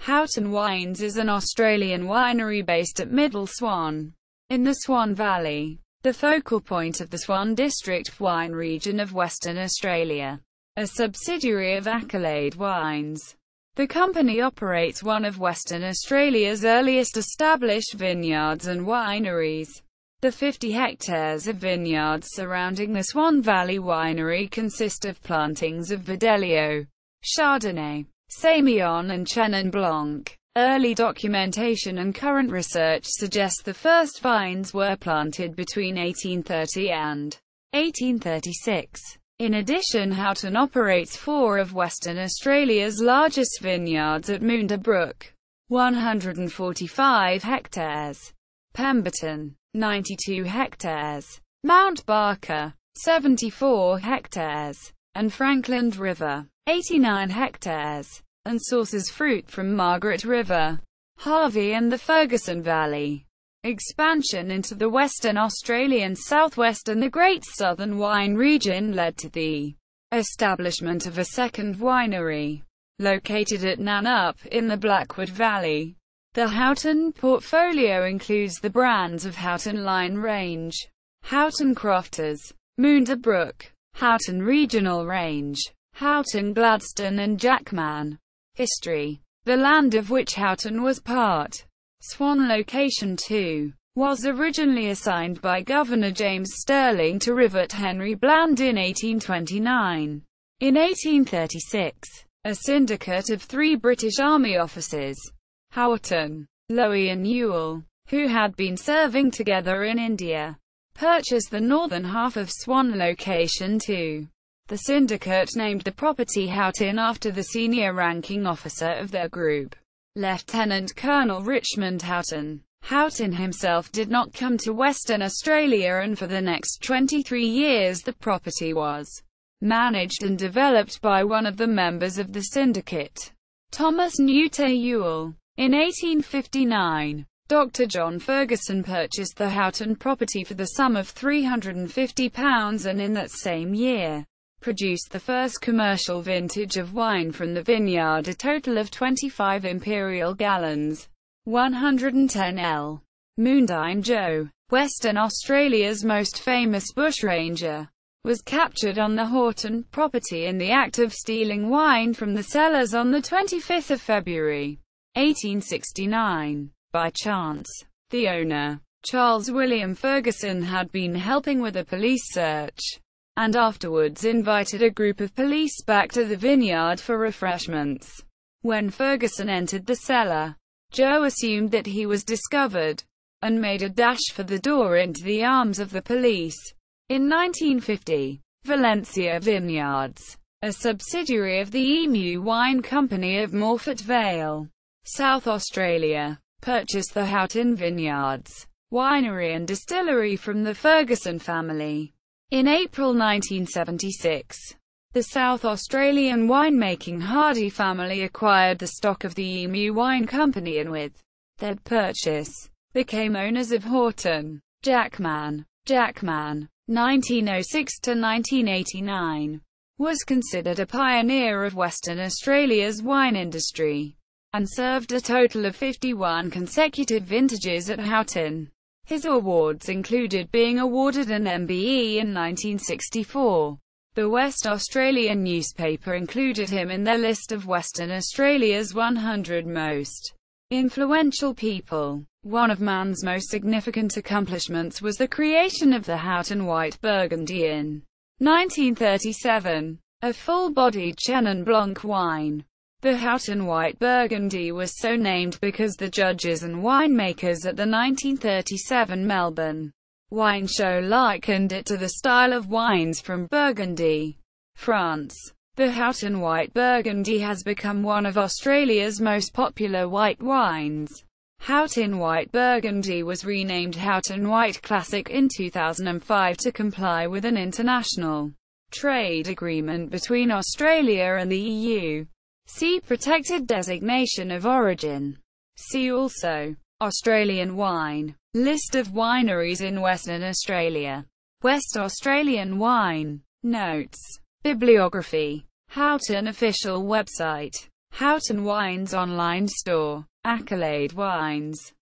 Houghton Wines is an Australian winery based at Middle Swan, in the Swan Valley, the focal point of the Swan District wine region of Western Australia. A subsidiary of Accolade Wines, the company operates one of Western Australia's earliest established vineyards and wineries. The 50 hectares of vineyards surrounding the Swan Valley winery consist of plantings of Verdelho, Chardonnay, Semillon and Chenin blanc. Early documentation and current research suggest the first vines were planted between 1830 and 1836. In addition, Houghton operates four of Western Australia's largest vineyards at Moondah Brook, 145 hectares, Pemberton, 92 hectares, Mount Barker, 74 hectares, and Frankland River, 89 hectares, and sources fruit from Margaret River, Harvey and the Ferguson Valley. Expansion into the Western Australian southwest and the Great Southern Wine region led to the establishment of a second winery, located at Nannup, in the Blackwood Valley. The Houghton portfolio includes the brands of Houghton Line Range, Houghton Crofters, Moondah Brook, Houghton Regional Range, Houghton Gladstone and Jackman. History. The land of which Houghton was part, Swan Location 2, was originally assigned by Governor James Stirling to Rivet Henry Bland in 1829. In 1836, a syndicate of three British Army officers, Houghton, Lowie and Ewell, who had been serving together in India, purchased the northern half of Swan Location 2. The syndicate named the property Houghton after the senior ranking officer of their group, Lieutenant Colonel Richmond Houghton. Houghton himself did not come to Western Australia, and for the next 23 years the property was managed and developed by one of the members of the syndicate, Thomas Newton Ewell. In 1859, Dr. John Ferguson purchased the Houghton property for the sum of £350, and in that same year, produced the first commercial vintage of wine from the vineyard, a total of 25 imperial gallons, 110 L. Moondah Joe, Western Australia's most famous bushranger, was captured on the Houghton property in the act of stealing wine from the cellars on the 25th of February, 1869. By chance, the owner, Charles William Ferguson, had been helping with a police search, and afterwards invited a group of police back to the vineyard for refreshments. When Ferguson entered the cellar, Joe assumed that he was discovered, and made a dash for the door into the arms of the police. In 1950, Valencia Vineyards, a subsidiary of the Emu Wine Company of Morphett Vale, South Australia, purchased the Houghton Vineyards, winery and distillery from the Ferguson family. In April 1976, the South Australian winemaking Harvey family acquired the stock of the Emu Wine Company and with their purchase, became owners of Houghton. Jackman, 1906 to 1989, was considered a pioneer of Western Australia's wine industry, and served a total of 51 consecutive vintages at Houghton. His awards included being awarded an MBE in 1964. The West Australian newspaper included him in their list of Western Australia's 100 most influential people. One of man's most significant accomplishments was the creation of the Houghton White Burgundy in 1937, a full-bodied Chenin blanc wine. The Houghton White Burgundy was so named because the judges and winemakers at the 1937 Melbourne Wine Show likened it to the style of wines from Burgundy, France. The Houghton White Burgundy has become one of Australia's most popular white wines. Houghton White Burgundy was renamed Houghton White Classic in 2005 to comply with an international trade agreement between Australia and the EU. See Protected Designation of Origin. See also Australian wine. List of wineries in Western Australia. West Australian wine. Notes. Bibliography. Houghton official website. Houghton Wines online store. Accolade Wines.